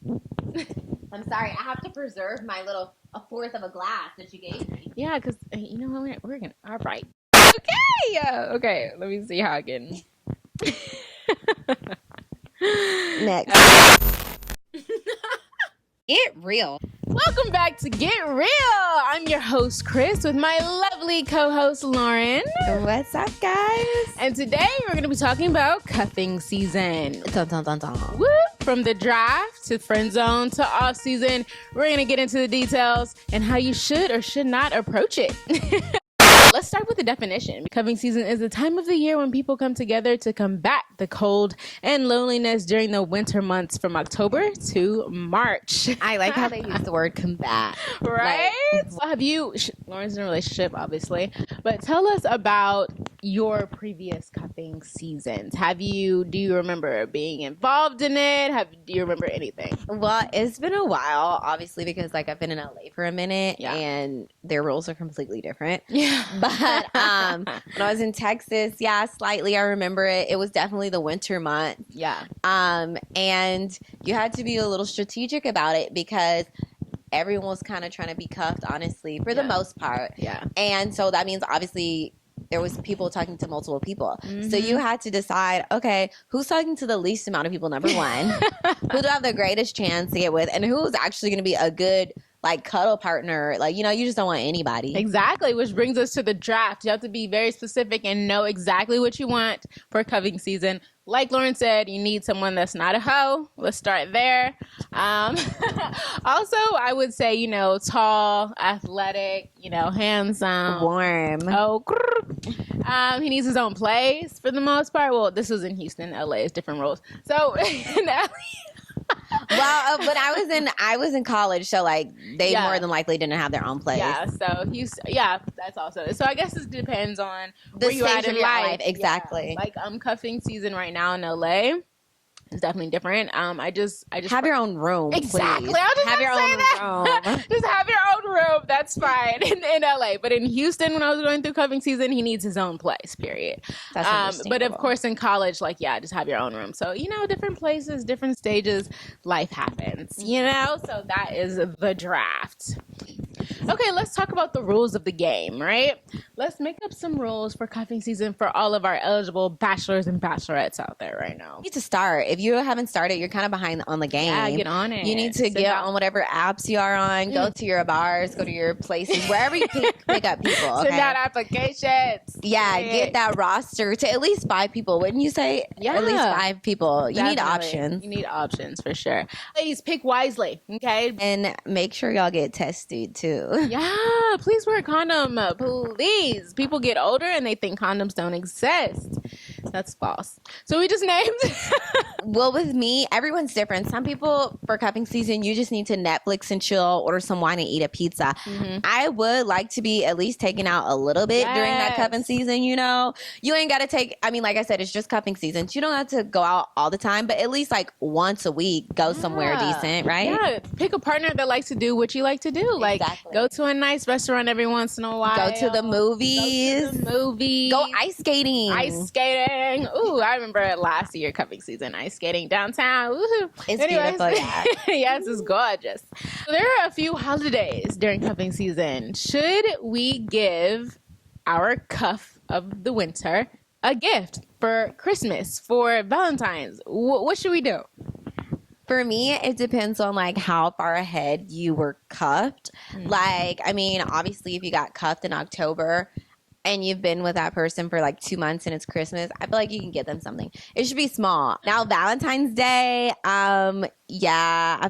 I'm sorry. I have to preserve my a fourth of a glass that you gave me. Yeah, because you know what? We're gonna. All right. Okay. Yeah. Okay. Let me see how I can. Next. Get real. Welcome back to Get Real. I'm your host, Chris, with my lovely co-host, Lauren. What's up, guys? And today we're going to be talking about cuffing season. Dun, dun, dun, dun. Woo! From the draft to friend zone to off season, we're going to get into the details and how you should or should not approach it. Let's start with the definition. Cuffing season is the time of the year when people come together to combat the cold and loneliness during the winter months from October to March. I like how they use the word combat. Right? Well, have you, Lauren's in a relationship, obviously, but tell us about your previous cuffing seasons. Do you remember being involved in it? Do you remember anything? Well, it's been a while, obviously, because I've been in LA for a minute and their rules are completely different. Yeah. But when I was in Texas, slightly I remember it. It was definitely the winter month. Yeah. And you had to be a little strategic about it because everyone was kind of trying to be cuffed, honestly, for the most part. Yeah. And so that means obviously there was people talking to multiple people. Mm-hmm. So you had to decide, okay, who's talking to the least amount of people, number one? Who do I have the greatest chance to get with? And who's actually going to be a good cuddle partner? You just don't want anybody. Exactly, which brings us to the draft. You have to be very specific and know exactly what you want for cuffing season. Like Lauren said, you need someone that's not a hoe. Let's start there. Also, I would say, tall, athletic, handsome. Warm. Oh, he needs his own place for the most part. Well, this was in Houston. LA is different rules. So, in LA... Well, but I was in college, so they more than likely didn't have their own place. Yeah, so that's also. So I guess it depends on the where you stage at of in your life. life. Exactly. Yeah. I'm cuffing season right now in LA. It's definitely different. I just have your own room. Exactly. Please. I'll just have your own room. Just have your own room. That's fine in LA. But in Houston, when I was going through cuffing season, he needs his own place. Period. That's understandable. But of course, in college, just have your own room. So different places, different stages, life happens. So that is the draft. Okay, let's talk about the rules of the game, right? Let's make up some rules for cuffing season for all of our eligible bachelors and bachelorettes out there right now. You need to start. If you haven't started, you're kind of behind on the game. Yeah, get on it. You need to get on whatever apps you are on. Go to your bars, go to your places, wherever you pick up people. Okay? Send out applications. Yeah, get that roster to at least 5 people. Wouldn't you say? Yeah. At least 5 people. You Definitely. need options. You need options for sure. Ladies, pick wisely, okay? And make sure y'all get tested too. Yeah, please wear a condom. Please. People get older and they think condoms don't exist. That's false. So we just named. Well, with me, everyone's different. Some people, for cuffing season, you just need to Netflix and chill, order some wine and eat a pizza. Mm-hmm. I would like to be at least taken out a little bit during that cuffing season, You ain't got to take, like I said, it's just cuffing season. You don't have to go out all the time, but at least once a week, go somewhere decent, right? Yeah, pick a partner that likes to do what you like to do. Exactly. Go to a nice restaurant every once in a while. Go to the movies. Go ice skating. Ooh, I remember last year cuffing season, ice skating downtown. Woohoo. It's beautiful, yeah. Yes, it's gorgeous. So there are a few holidays during cuffing season. Should we give our cuff of the winter a gift for Christmas, for Valentine's? What should we do? For me, it depends on how far ahead you were cuffed. Obviously, if you got cuffed in October and you've been with that person for 2 months and it's Christmas, I feel like you can get them something. It should be small. Now, Valentine's Day, I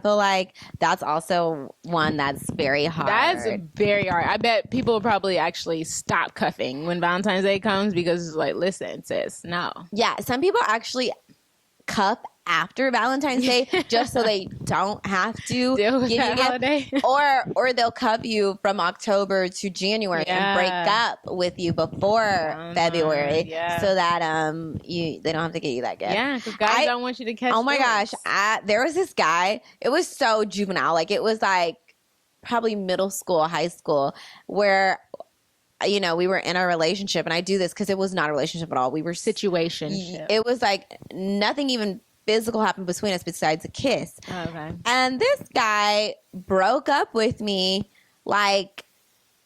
feel like that's also one that's very hard. That's very hard. I bet people will probably actually stop cuffing when Valentine's Day comes because it's listen, sis, no. Yeah, some people actually cuff after Valentine's Day just so they don't have to deal with give that you holiday. or they'll cuff you from October to January and break up with you before February so that they don't have to get you that gift. Yeah, because guys don't want you to catch. Oh my gosh, there was this guy. It was so juvenile. It was probably middle school, high school, where we were in a relationship, and I do this because it was not a relationship at all. We were situationship. It was nothing even physical happened between us besides a kiss. Oh, okay. And this guy broke up with me, like,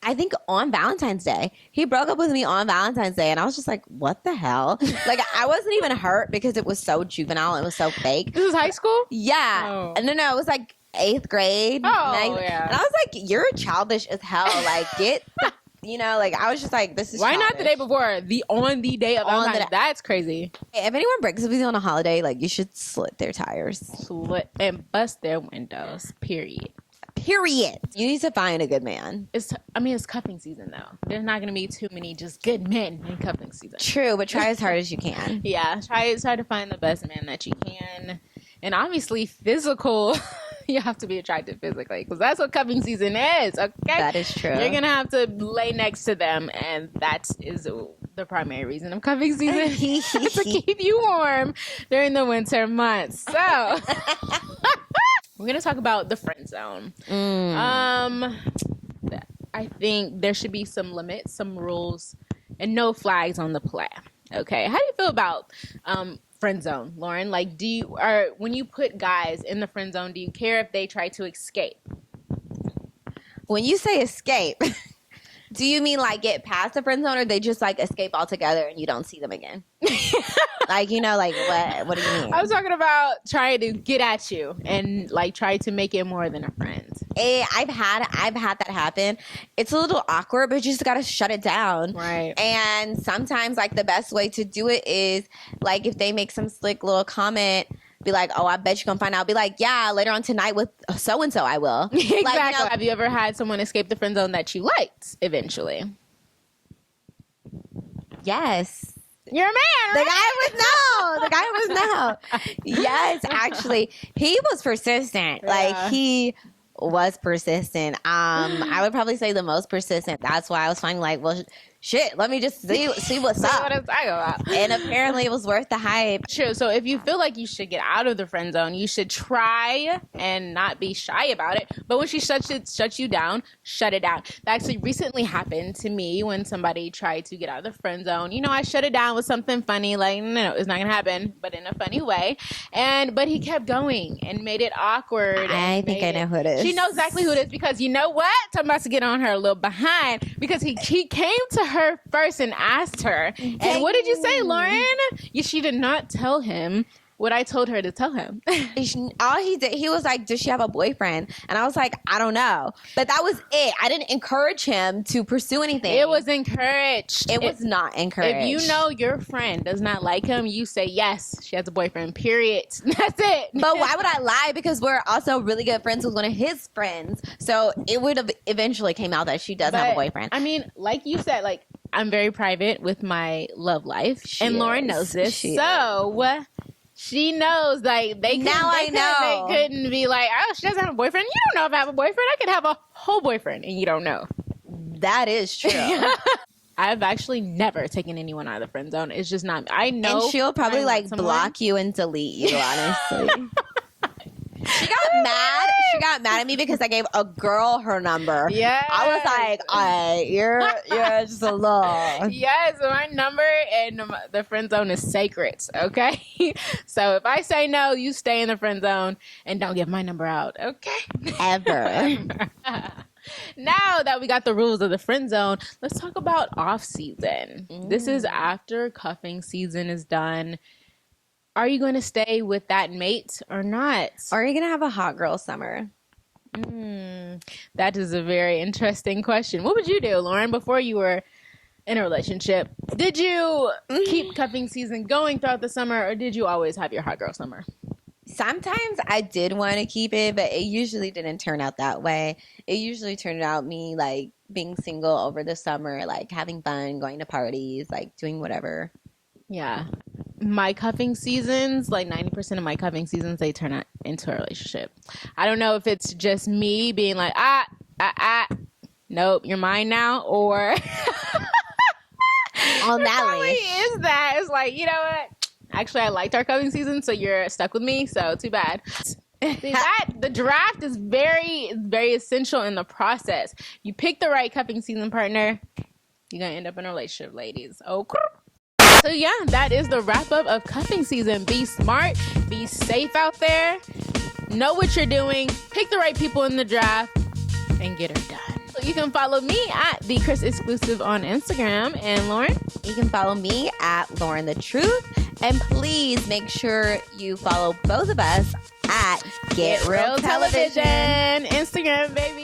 I think on Valentine's Day. He broke up with me on Valentine's Day, and I was just like, what the hell? Like, I wasn't even hurt because it was so juvenile. It was so fake. This is high school? Yeah. Oh. No, it was like 8th grade. Oh, yeah. And I was like, you're childish as hell. Like, get the, you know, like, I was just like, this is Why childish. not the day before? On the day of On the Valentine's. day. That's crazy. If anyone breaks up with you on a holiday, like, you should slit their tires. Slit and bust their windows. Period. Period. You need to find a good man. It's cuffing season though. There's not gonna be too many just good men in cuffing season. True, but try as hard as you can. Yeah, try to find the best man that you can, and obviously physical. You have to be attractive physically because that's what cuffing season is. Okay, That is true. You're gonna have to lay next to them, and that is the primary reason of cuffing season to keep you warm during the winter months. So. We're going to talk about the friend zone. I think there should be some limits, some rules, and no flags on the play. Okay. How do you feel about friend zone, Lauren? Like, when you put guys in the friend zone, do you care if they try to escape? When you say escape, do you mean like get past the friend zone, or they just like escape altogether and you don't see them again? Like, you know, like what do you mean? I was talking about trying to get at you and like try to make it more than a friend. I've had that happen. It's a little awkward, but you just gotta shut it down. Right. And sometimes like the best way to do it is like if they make some slick little comment, be like, oh, I bet you're gonna find out. Be like, yeah, later on tonight with so and so I will. Exactly. Like, you know, Have you ever had someone escape the friend zone that you liked eventually? yes. You're a man, right? The guy was no. Yes, actually, he was persistent. Yeah. Like he was persistent. I would probably say the most persistent. That's why I was finally like, well, shit, let me just see what's That's up. what I'm talking about. And apparently, it was worth the hype. True. So if you feel like you should get out of the friend zone, you should try and not be shy about it. But when she shuts you down, shut it down. That actually recently happened to me when somebody tried to get out of the friend zone. You know, I shut it down with something funny, like, no, it's not gonna happen, but in a funny way. But he kept going and made it awkward. I think I know who it is. She knows exactly who it is because you know what? I'm about to get on her a little behind because he came to her first and asked her. And what did you say, Lauren? She did not tell him what I told her to tell him. All he did, he was like, does she have a boyfriend? And I was like, I don't know. But that was it. I didn't encourage him to pursue anything. It was encouraged. It was not encouraged. If you know your friend does not like him, you say, yes, she has a boyfriend, period. That's it. But why would I lie? Because we're also really good friends with one of his friends. So it would have eventually came out that she does have a boyfriend. I mean, like you said, like, I'm very private with my love life. And Lauren knows this. She knows, like, they couldn't be like, oh, she doesn't have a boyfriend. You don't know if I have a boyfriend. I could have a whole boyfriend, and you don't know. That is true. I've actually never taken anyone out of the friend zone. It's just not. I know. And she'll probably like block you and delete you, honestly. She got mad at me because I gave a girl her number. Yeah. I was like, all right, you're just a little. Yes, my number and the friend zone is sacred, okay? So if I say no, you stay in the friend zone and don't give my number out, okay? Ever. Now that we got the rules of the friend zone, let's talk about off season. This is after cuffing season is done. Are you going to stay with that mate or not? Or are you going to have a hot girl summer? That is a very interesting question. What would you do, Lauren, before you were in a relationship? Did you keep cuffing season going throughout the summer, or did you always have your hot girl summer? Sometimes I did want to keep it, but it usually didn't turn out that way. It usually turned out me like being single over the summer, like having fun, going to parties, like doing whatever. Yeah. My cuffing seasons, like 90% of my cuffing seasons, they turn out into a relationship. I don't know if it's just me being like, nope, you're mine now, or on that probably is that. It's like, you know what? Actually, I liked our cuffing season, so you're stuck with me, so too bad. See, the draft is very, very essential in the process. You pick the right cuffing season partner, you're going to end up in a relationship, ladies. Okay. So yeah, that is the wrap up of cuffing season. Be smart, be safe out there, know what you're doing, pick the right people in the draft, and get her done. So you can follow me at the Chris Exclusive on Instagram. And Lauren? You can follow me at Lauren the Truth. And please make sure you follow both of us at Get Real Television. Instagram, baby.